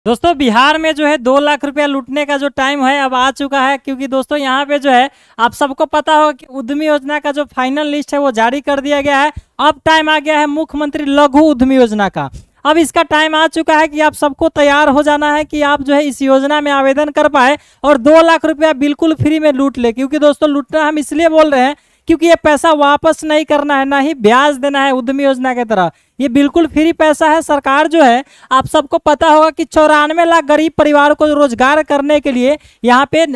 दोस्तों बिहार में जो है 2 लाख रुपया लूटने का जो टाइम है अब आ चुका है, क्योंकि दोस्तों यहाँ पे जो है आप सबको पता होगा कि उद्यमी योजना का जो फाइनल लिस्ट है वो जारी कर दिया गया है। अब टाइम आ गया है मुख्यमंत्री लघु उद्यमी योजना का। अब इसका टाइम आ चुका है कि आप सबको तैयार हो जाना है कि आप जो है इस योजना में आवेदन कर पाए और 2 लाख रुपया बिल्कुल फ्री में लूट ले। क्योंकि दोस्तों लूटना हम इसलिए बोल रहे हैं क्योंकि ये पैसा वापस नहीं करना है, ना ही ब्याज देना है उद्यमी योजना की तरह। ये बिल्कुल फ्री पैसा है। सरकार जो है आप सबको पता होगा कि 94 लाख गरीब परिवार को रोजगार करने के लिए यहाँ पे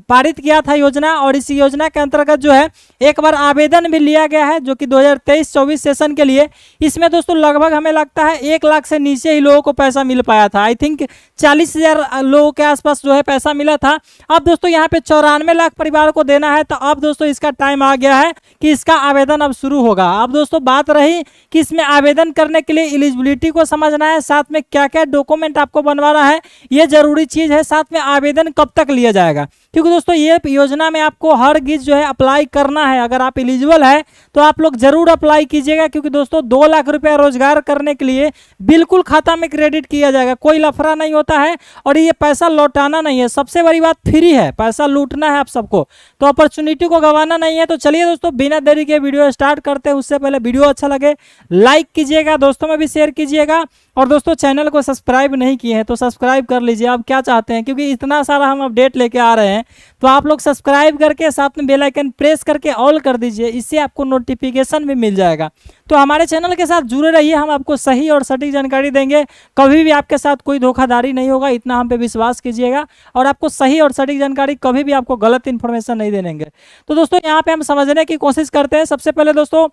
पारित किया था योजना, और इस योजना के अंतर्गत जो है एक बार आवेदन भी लिया गया है जो कि 2023-24 सेशन के लिए। इसमें दोस्तों लगभग हमें लगता है 1 लाख से नीचे ही लोगों को पैसा मिल पाया था। आई थिंक 40,000 लोगों के आसपास जो है पैसा मिला था। अब दोस्तों यहाँ पे 94 लाख परिवार को देना है, तो अब दोस्तों इसका टाइम आ गया है कि इसका आवेदन अब शुरू होगा। अब दोस्तों बात रही कि इसमें आवेदन करने के लिए एलिजिबिलिटी को समझना है, साथ में क्या क्या डॉक्यूमेंट आपको बनवाना है, ये जरूरी चीज है। साथ में आवेदन कब तक लिया जाएगा, क्योंकि दोस्तों ये योजना में आपको हर चीज जो है अप्लाई करना है। अगर आप एलिजिबल है तो आप लोग जरूर अप्लाई कीजिएगा, क्योंकि दोस्तों 2 लाख रुपया रोजगार करने के लिए बिल्कुल खाता में क्रेडिट किया जाएगा, कोई लफड़ा नहीं होता है और ये पैसा लौटाना नहीं है। सबसे बड़ी बात फ्री है, पैसा लूटना है आप सबको, तो अपॉर्चुनिटी को गंवाना नहीं है। तो चलिए दोस्तों बिना देरी के वीडियो स्टार्ट करते हैं। उससे पहले वीडियो अच्छा लगे लाइक कीजिएगा, दोस्तों में भी शेयर कीजिएगा, और दोस्तों चैनल को सब्सक्राइब नहीं किए हैं तो सब्सक्राइब कर लीजिए। आप क्या चाहते हैं, क्योंकि इतना सारा हम अपडेट लेके आ रहे हैं, तो आप लोग सब्सक्राइब करके साथ में बेल आइकन प्रेस करके ऑल कर दीजिए, इससे आपको नोटिफिकेशन भी मिल जाएगा। तो हमारे चैनल के साथ जुड़े रहिए, हम आपको सही और सटीक जानकारी देंगे। कभी भी आपके साथ कोई धोखाधड़ी नहीं होगा, इतना हम पे विश्वास कीजिएगा, और आपको सही और सटीक जानकारी, कभी भी आपको गलत इन्फॉर्मेशन नहीं देंगे। तो दोस्तों यहाँ पे हम समझने की कोशिश करते हैं। सबसे पहले दोस्तों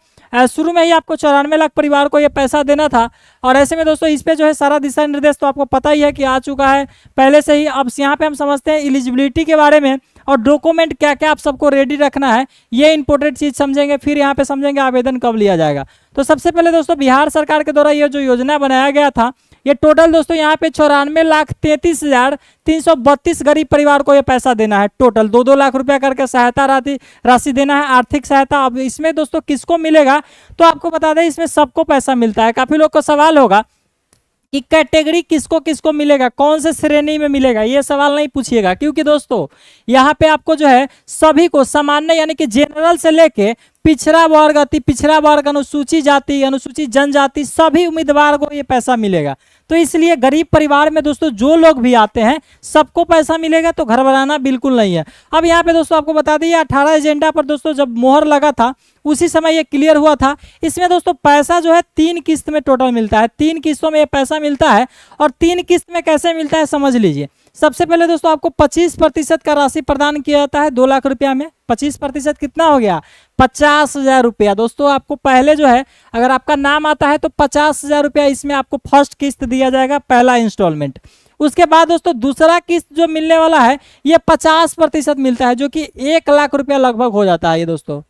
शुरू में ही आपको 94 लाख परिवार को ये पैसा देना था, और ऐसे में दोस्तों इस पे जो है सारा दिशा निर्देश तो आपको पता ही है कि आ चुका है पहले से ही। अब यहाँ पे हम समझते हैं एलिजिबिलिटी के बारे में और डॉक्यूमेंट क्या क्या आप सबको रेडी रखना है, ये इंपॉर्टेंट चीज समझेंगे। फिर यहाँ पे समझेंगे आवेदन कब लिया जाएगा। तो सबसे पहले दोस्तों बिहार सरकार के द्वारा ये जो योजना बनाया गया था, ये टोटल दोस्तों यहाँ पे 94,33,332 गरीब परिवार को ये पैसा देना है। टोटल 2-2 लाख रुपया करके सहायता राशि देना है, आर्थिक सहायता। अब इसमें दोस्तों किसको मिलेगा, तो आपको बता दें इसमें सबको पैसा मिलता है। काफी लोग को सवाल होगा कि कैटेगरी किसको किसको मिलेगा, कौन से श्रेणी में मिलेगा, ये सवाल नहीं पूछिएगा, क्योंकि दोस्तों यहाँ पे आपको जो है सभी को सामान्य यानी कि जनरल से लेके पिछड़ा वर्ग, अति पिछड़ा वर्ग, अनुसूचित जाति, अनुसूचित जनजाति, सभी उम्मीदवार को ये पैसा मिलेगा। तो इसलिए गरीब परिवार में दोस्तों जो लोग भी आते हैं सबको पैसा मिलेगा, तो घबराना बिल्कुल नहीं है। अब यहाँ पे दोस्तों आपको बता दें 18 एजेंडा पर दोस्तों जब मोहर लगा था उसी समय ये क्लियर हुआ था। इसमें दोस्तों पैसा जो है 3 किस्त में टोटल मिलता है, 3 किस्तों में ये पैसा मिलता है। और 3 किस्त में कैसे मिलता है समझ लीजिए। सबसे पहले दोस्तों आपको 25% का राशि प्रदान किया जाता है 2 लाख रुपया में। 25% कितना हो गया, 50,000 रुपया। दोस्तों आपको पहले जो है अगर आपका नाम आता है तो 50,000 रुपया इसमें आपको फर्स्ट किस्त दिया जाएगा, पहला इंस्टॉलमेंट। उसके बाद दोस्तों दूसरा किस्त जो मिलने वाला है ये 50% मिलता है, जो कि 1 लाख रुपया लगभग हो जाता है ये दोस्तों।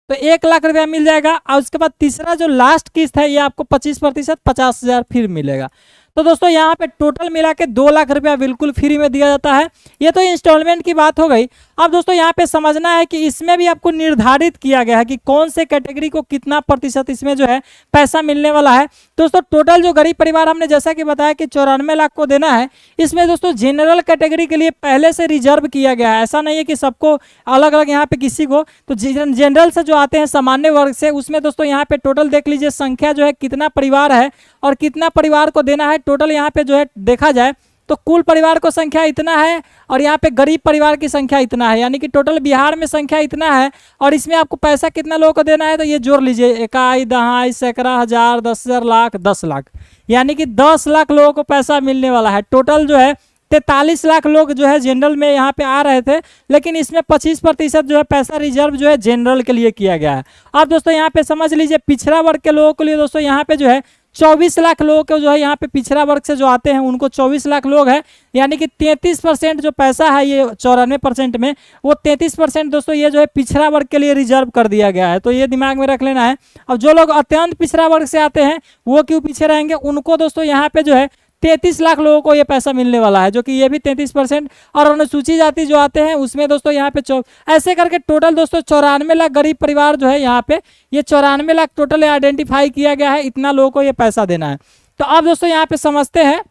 तो 1 लाख रुपया मिल जाएगा। और उसके बाद तीसरा जो लास्ट किस्त है ये आपको 25% 50,000 फिर मिलेगा। तो दोस्तों यहाँ पे टोटल मिला के 2 लाख रुपया बिल्कुल फ्री में दिया जाता है। ये तो इंस्टॉलमेंट की बात हो गई। अब दोस्तों यहाँ पे समझना है कि इसमें भी आपको निर्धारित किया गया है कि कौन से कैटेगरी को कितना प्रतिशत इसमें जो है पैसा मिलने वाला है। दोस्तों टोटल जो गरीब परिवार हमने जैसा कि बताया कि 94 लाख को देना है, इसमें दोस्तों जनरल कैटेगरी के लिए पहले से रिजर्व किया गया है। ऐसा नहीं है कि सबको अलग अलग यहाँ पे किसी को, तो जनरल से जो आते हैं सामान्य वर्ग से, उसमें दोस्तों यहाँ पे टोटल देख लीजिए संख्या जो है कितना परिवार है और कितना परिवार को देना है। टोटल यहाँ पे जो है देखा जाए तो कुल परिवार को संख्या इतना है और यहाँ पे गरीब परिवार की संख्या इतना है, यानी कि टोटल बिहार में संख्या इतना है। और इसमें आपको पैसा कितना लोगों को देना है, तो ये जोड़ लीजिए, इकाई, दहाई, सैकड़ा, हजार, 10,000, लाख, 10 लाख, यानी कि 10 लाख लोगों को पैसा मिलने वाला है। टोटल जो है 43 लाख लोग जो है जनरल में यहाँ पे आ रहे थे, लेकिन इसमें 25% जो है पैसा रिजर्व जो है जनरल के लिए किया गया है। अब दोस्तों यहाँ पे समझ लीजिए पिछड़ा वर्ग के लोगों के लिए दोस्तों यहाँ पे जो है 24 लाख लोगों को जो है यहाँ पे पिछड़ा वर्ग से जो आते हैं उनको 24 लाख लोग हैं, यानी कि 33% जो पैसा है ये 94% में, वो 33% दोस्तों ये जो है पिछड़ा वर्ग के लिए रिजर्व कर दिया गया है। तो ये दिमाग में रख लेना है। अब जो लोग अत्यंत पिछड़ा वर्ग से आते हैं वो क्यों पीछे रहेंगे, उनको दोस्तों यहाँ पे जो है 33 लाख लोगों को ये पैसा मिलने वाला है, जो कि ये भी 33%। और अनुसूचित जाति जो आते हैं उसमें दोस्तों यहाँ पे ऐसे करके टोटल दोस्तों 94 लाख गरीब परिवार जो है यहाँ पे ये 94 लाख टोटल आइडेंटिफाई किया गया है, इतना लोगों को ये पैसा देना है। तो अब दोस्तों यहाँ पे समझते हैं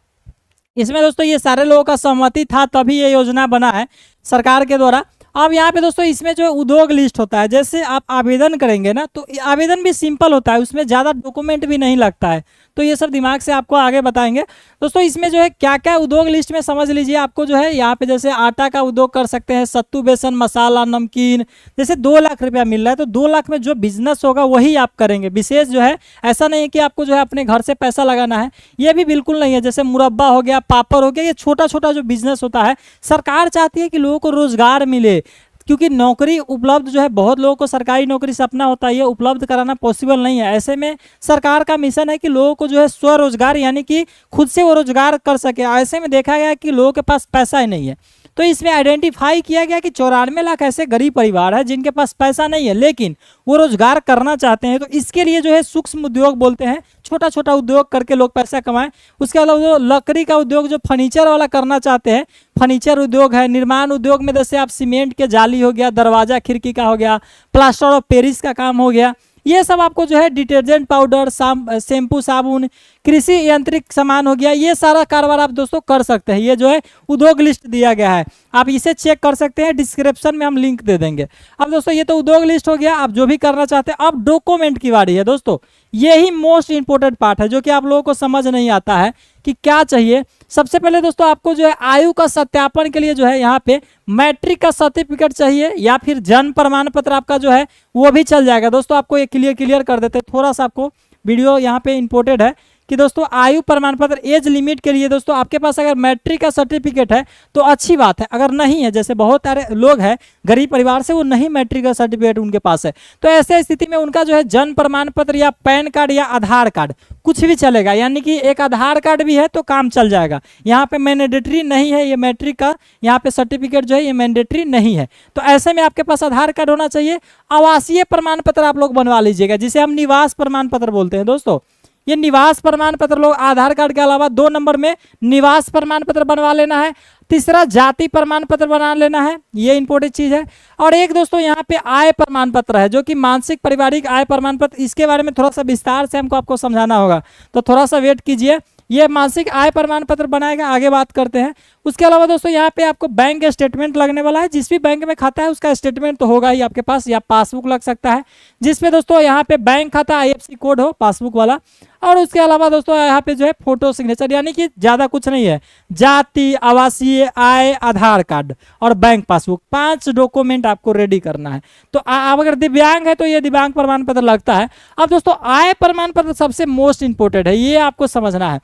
इसमें दोस्तों ये सारे लोगों का सहमति था तभी ये योजना बना है सरकार के द्वारा। अब यहाँ पे दोस्तों इसमें जो उद्योग लिस्ट होता है, जैसे आप आवेदन करेंगे ना तो आवेदन भी सिंपल होता है, उसमें ज़्यादा डॉक्यूमेंट भी नहीं लगता है। तो ये सब दिमाग से आपको आगे बताएंगे दोस्तों। इसमें जो है क्या क्या उद्योग लिस्ट में समझ लीजिए। आपको जो है यहाँ पे जैसे आटा का उद्योग कर सकते हैं, सत्तू, बेसन, मसाला, नमकीन। जैसे 2 लाख रुपया मिल रहा है तो 2 लाख में जो बिजनेस होगा वही आप करेंगे। विशेष जो है ऐसा नहीं है कि आपको जो है अपने घर से पैसा लगाना है, ये भी बिल्कुल नहीं है। जैसे मुरब्बा हो गया, पापड़ हो गया, ये छोटा छोटा जो बिजनेस होता है, सरकार चाहती है कि लोगों को रोजगार मिले, क्योंकि नौकरी उपलब्ध जो है, बहुत लोगों को सरकारी नौकरी सपना होता है, ये उपलब्ध कराना पॉसिबल नहीं है। ऐसे में सरकार का मिशन है कि लोगों को जो है स्वरोजगार यानी कि खुद से वो रोजगार कर सके। ऐसे में देखा गया कि लोगों के पास पैसा ही नहीं है, तो इसमें आइडेंटिफाई किया गया कि 94 लाख ऐसे गरीब परिवार है जिनके पास पैसा नहीं है लेकिन वो रोजगार करना चाहते हैं। तो इसके लिए जो है सूक्ष्म उद्योग बोलते हैं, छोटा छोटा उद्योग करके लोग पैसा कमाएं। उसके अलावा जो लकड़ी का उद्योग, जो फर्नीचर वाला करना चाहते हैं, फर्नीचर उद्योग है। निर्माण उद्योग में जैसे आप सीमेंट के जाली हो गया, दरवाजा खिड़की का हो गया, प्लास्टर ऑफ पेरिस का काम हो गया, ये सब आपको जो है डिटर्जेंट पाउडर, शैम्पू, साबुन, कृषि यांत्रिक सामान हो गया, ये सारा कारोबार आप दोस्तों कर सकते हैं। ये जो है उद्योग लिस्ट दिया गया है, आप इसे चेक कर सकते हैं, डिस्क्रिप्शन में हम लिंक दे देंगे। अब दोस्तों ये तो उद्योग लिस्ट हो गया, आप जो भी करना चाहते हैं। अब डॉक्यूमेंट की बारी है दोस्तों, यही मोस्ट इंपोर्टेंट पार्ट है जो कि आप लोगों को समझ नहीं आता है कि क्या चाहिए। सबसे पहले दोस्तों आपको जो है आयु का सत्यापन के लिए जो है यहाँ पे मैट्रिक का सर्टिफिकेट चाहिए या फिर जन्म प्रमाण पत्र आपका जो है वो भी चल जाएगा। दोस्तों आपको ये क्लियर कर देते हैं, थोड़ा सा आपको वीडियो यहाँ पे इंपोर्टेड है कि दोस्तों आयु प्रमाण पत्र एज लिमिट के लिए दोस्तों आपके पास अगर मैट्रिक का सर्टिफिकेट है तो अच्छी बात है, अगर नहीं है, जैसे बहुत सारे लोग हैं गरीब परिवार से, वो नहीं मैट्रिक का सर्टिफिकेट उनके पास है, तो ऐसे स्थिति में उनका जो है जन्म प्रमाण पत्र या पैन कार्ड या आधार कार्ड कुछ भी चलेगा। यानी कि एक आधार कार्ड भी है तो काम चल जाएगा। यहाँ पे मैंडेटरी नहीं है, ये मैट्रिक का यहाँ पे सर्टिफिकेट जो है ये मैंडेटरी नहीं है। तो ऐसे में आपके पास आधार कार्ड होना चाहिए। आवासीय प्रमाण पत्र आप लोग बनवा लीजिएगा, जिसे हम निवास प्रमाण पत्र बोलते हैं दोस्तों। ये निवास प्रमाण पत्र लोग आधार कार्ड के अलावा 2 नंबर में निवास प्रमाण पत्र बनवा लेना है। तीसरा जाति प्रमाण पत्र बना लेना है, ये इंपॉर्टेंट चीज है। और एक दोस्तों यहाँ पे आय प्रमाण पत्र है जो कि मासिक पारिवारिक आय प्रमाण पत्र, इसके बारे में थोड़ा सा विस्तार से हमको आपको समझाना होगा, तो थोड़ा सा वेट कीजिए। ये मासिक आय प्रमाण पत्र बनाएगा, आगे बात करते हैं। उसके अलावा दोस्तों यहाँ पे आपको बैंक स्टेटमेंट लगने वाला है। जिस भी बैंक में खाता है उसका स्टेटमेंट तो होगा ही आपके पास, या पासबुक लग सकता है जिसपे दोस्तों यहाँ पे बैंक खाता IFSC कोड हो पासबुक वाला। और उसके अलावा दोस्तों यहाँ पे जो है फोटो सिग्नेचर, यानी कि ज़्यादा कुछ नहीं है। जाति, आवासीय, आय, आधार कार्ड और बैंक पासबुक, 5 डॉक्यूमेंट आपको रेडी करना है। तो आप अगर दिव्यांग है तो ये दिव्यांग प्रमाण पत्र लगता है। अब दोस्तों आय प्रमाण पत्र सबसे मोस्ट इंपोर्टेंट है, ये आपको समझना है।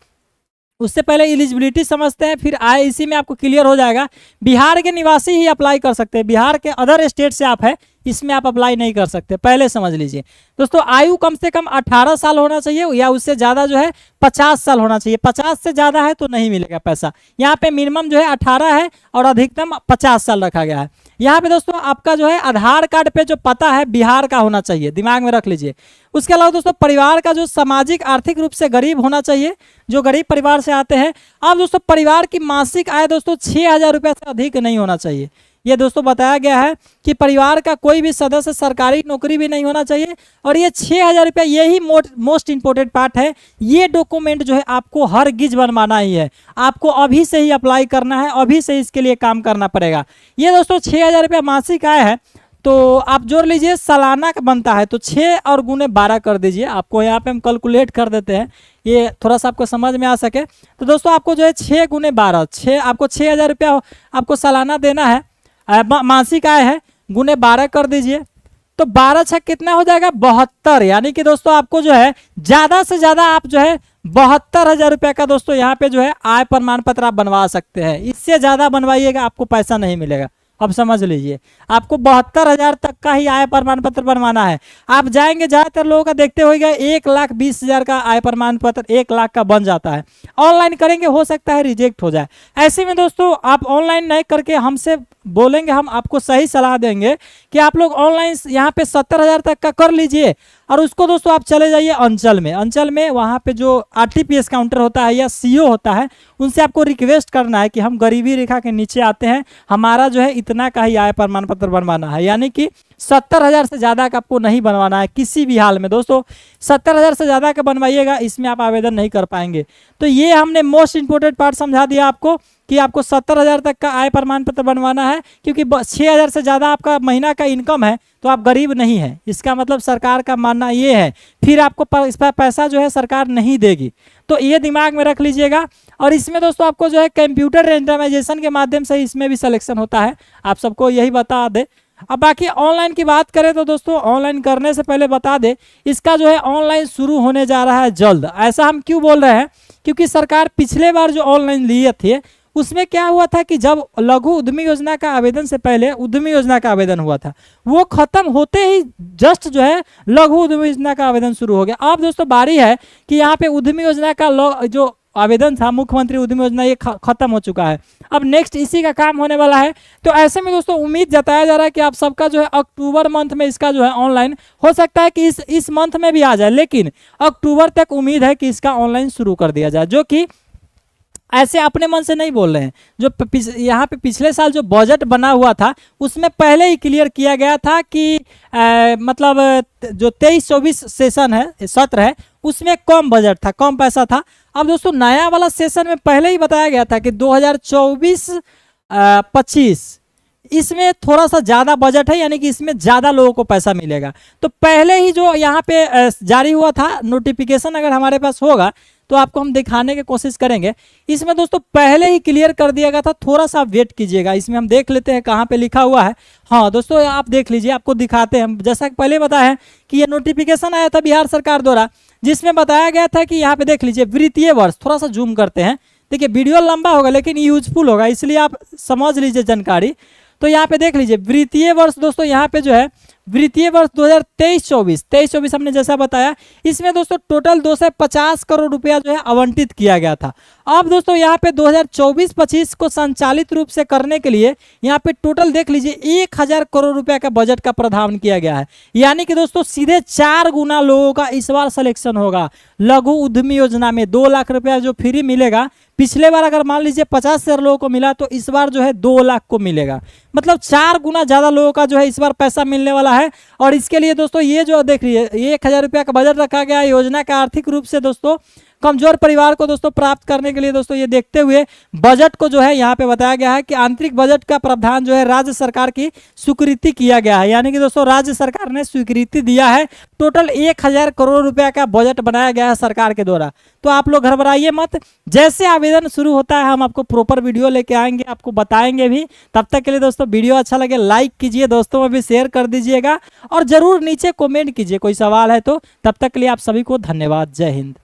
उससे पहले एलिजिबिलिटी समझते हैं, फिर आय, इसी में आपको क्लियर हो जाएगा। बिहार के निवासी ही अप्लाई कर सकते हैं, बिहार के अदर स्टेट से आप है इसमें आप अप्लाई नहीं कर सकते, पहले समझ लीजिए दोस्तों। आयु कम से कम 18 साल होना चाहिए या उससे ज़्यादा जो है 50 साल होना चाहिए। 50 से ज़्यादा है तो नहीं मिलेगा पैसा। यहाँ पे मिनिमम जो है 18 है और अधिकतम 50 साल रखा गया है। यहाँ पे दोस्तों आपका जो है आधार कार्ड पे जो पता है बिहार का होना चाहिए, दिमाग में रख लीजिए। उसके अलावा दोस्तों परिवार का जो सामाजिक आर्थिक रूप से गरीब होना चाहिए, जो गरीब परिवार से आते हैं। अब दोस्तों परिवार की मासिक आय दोस्तों 6,000 रुपये से अधिक नहीं होना चाहिए। ये दोस्तों बताया गया है कि परिवार का कोई भी सदस्य सरकारी नौकरी भी नहीं होना चाहिए। और ये 6,000 रुपया, यही मोस्ट इंपोर्टेंट पार्ट है। ये डॉक्यूमेंट जो है आपको हर गिज बनवाना ही है, आपको अभी से ही अप्लाई करना है, अभी से इसके लिए काम करना पड़ेगा। ये दोस्तों 6,000 रुपया मासिक आय है तो आप जोड़ लीजिए, सालाना का बनता है तो 6 और गुने 12 कर दीजिए। आपको यहाँ पे हम कैलकुलेट कर देते हैं, ये थोड़ा सा आपको समझ में आ सके। तो दोस्तों आपको जो है 6 गुने 12, आपको 6,000 रुपया आपको सालाना देना है, मासिक आय है, गुने 12 कर दीजिए तो 12 छक कितना हो जाएगा 72। यानी कि दोस्तों आपको जो है ज़्यादा से ज़्यादा आप जो है 72,000 रुपये का दोस्तों यहाँ पे जो है आय प्रमाण पत्र आप बनवा सकते हैं। इससे ज़्यादा बनवाइएगा आपको पैसा नहीं मिलेगा। अब समझ लीजिए आपको 72,000 तक का ही आय प्रमाण पत्र बनवाना है। आप जाएंगे, ज़्यादातर लोगों का देखते होइएगा 1,20,000 का आय प्रमाण पत्र 1 लाख का बन जाता है। ऑनलाइन करेंगे हो सकता है रिजेक्ट हो जाए। ऐसे में दोस्तों आप ऑनलाइन नहीं करके हमसे बोलेंगे, हम आपको सही सलाह देंगे कि आप लोग ऑनलाइन यहाँ पे 70,000 तक का कर लीजिए। और उसको दोस्तों आप चले जाइए अंचल में वहाँ पे जो RTPS काउंटर होता है या CO होता है, उनसे आपको रिक्वेस्ट करना है कि हम गरीबी रेखा के नीचे आते हैं, हमारा जो है इतना का ही आय प्रमाण पत्र बनवाना है। यानी कि 70,000 से ज़्यादा का आपको नहीं बनवाना है किसी भी हाल में दोस्तों। 70,000 से ज़्यादा का बनवाइएगा, इसमें आप आवेदन नहीं कर पाएंगे। तो ये हमने मोस्ट इंपोर्टेंट पार्ट समझा दिया आपको कि आपको 70,000 तक का आय प्रमाण पत्र बनवाना है, क्योंकि 6,000 से ज़्यादा आपका महीना का इनकम है तो आप गरीब नहीं है, इसका मतलब सरकार का मानना ये है। फिर आपको इस पर पैसा जो है सरकार नहीं देगी, तो ये दिमाग में रख लीजिएगा। और इसमें दोस्तों आपको जो है कंप्यूटर रेंडमाइजेशन के माध्यम से इसमें भी सिलेक्शन होता है, आप सबको यही बता दे। अब बाकी ऑनलाइन की बात करें तो दोस्तों ऑनलाइन करने से पहले बता दे, इसका जो है ऑनलाइन शुरू होने जा रहा है जल्द। ऐसा हम क्यों बोल रहे हैं, क्योंकि सरकार पिछले बार जो ऑनलाइन लिए थे उसमें क्या हुआ था कि जब लघु उद्यमी योजना का आवेदन से पहले उद्यमी योजना का आवेदन हुआ था, वो खत्म होते ही जस्ट जो है लघु उद्यमी योजना का आवेदन शुरू हो गया। अब दोस्तों बारी है कि यहाँ पे उद्यमी योजना का जो आवेदन था मुख्यमंत्री उद्यमी योजना, ये खत्म हो चुका है। अब नेक्स्ट इसी का काम होने वाला है। तो ऐसे में दोस्तों उम्मीद जताया जा रहा है कि आप सबका जो है अक्टूबर मंथ में इसका जो है ऑनलाइन हो सकता है कि इस मंथ में भी आ जाए, लेकिन अक्टूबर तक उम्मीद है कि इसका ऑनलाइन शुरू कर दिया जाए। जो कि ऐसे अपने मन से नहीं बोल रहे हैं, जो यहाँ पे पिछले साल जो बजट बना हुआ था उसमें पहले ही क्लियर किया गया था कि मतलब जो 23-24 सेशन है, सत्र है, उसमें कम बजट था, कम पैसा था। अब दोस्तों नया वाला सेशन में पहले ही बताया गया था कि 2024-25 इसमें थोड़ा सा ज़्यादा बजट है, यानी कि इसमें ज़्यादा लोगों को पैसा मिलेगा। तो पहले ही जो यहाँ पे जारी हुआ था नोटिफिकेशन, अगर हमारे पास होगा तो आपको हम दिखाने की कोशिश करेंगे। इसमें दोस्तों पहले ही क्लियर कर दिया गया था, थोड़ा सा वेट कीजिएगा। इसमें हम देख लेते हैं कहाँ पे लिखा हुआ है। हाँ दोस्तों आप देख लीजिए, आपको दिखाते हैं। जैसा कि पहले बताया है कि ये नोटिफिकेशन आया था बिहार सरकार द्वारा, जिसमें बताया गया था कि यहाँ पे देख लीजिए वित्तीय वर्ष, थोड़ा सा जूम करते हैं, देखिए वीडियो लंबा होगा लेकिन यूजफुल होगा, इसलिए आप समझ लीजिए जानकारी। तो यहाँ पे देख लीजिए वित्तीय वर्ष दोस्तों, यहाँ पे जो है वित्तीय वर्ष 2023-24 हमने जैसा बताया, इसमें दोस्तों टोटल 250 करोड़ रुपया जो है आवंटित किया गया था। अब दोस्तों यहाँ पे 2024-25 को संचालित रूप से करने के लिए यहाँ पे टोटल देख लीजिए 1000 करोड़ रुपया का बजट का प्रावधान किया गया है। यानी कि दोस्तों सीधे 4 गुना लोगों का इस बार सिलेक्शन होगा लघु उद्यमी योजना में। 2 लाख रुपया जो फ्री मिलेगा, पिछले बार अगर मान लीजिए 50,000 लोगों को मिला तो इस बार जो है 2 लाख को मिलेगा, मतलब 4 गुना ज़्यादा लोगों का जो है इस बार पैसा मिलने वाला है। और इसके लिए दोस्तों ये जो देख रही है 1000 रुपया का बजट रखा गया है। योजना का आर्थिक रूप से दोस्तों कमजोर परिवार को दोस्तों प्राप्त करने के लिए दोस्तों ये देखते हुए बजट को जो है यहाँ पे बताया गया है कि आंतरिक बजट का प्रावधान जो है राज्य सरकार की स्वीकृति किया गया है। यानी कि दोस्तों राज्य सरकार ने स्वीकृति दिया है, टोटल 1000 करोड़ रुपया का बजट बनाया गया है सरकार के द्वारा। तो आप लोग घबराइए मत, जैसे आवेदन शुरू होता है हम आपको प्रॉपर वीडियो लेके आएंगे, आपको बताएंगे भी। तब तक के लिए दोस्तों वीडियो अच्छा लगे लाइक कीजिए, दोस्तों में भी शेयर कर दीजिएगा और जरूर नीचे कमेंट कीजिए कोई सवाल है तो। तब तक के लिए आप सभी को धन्यवाद। जय हिंद।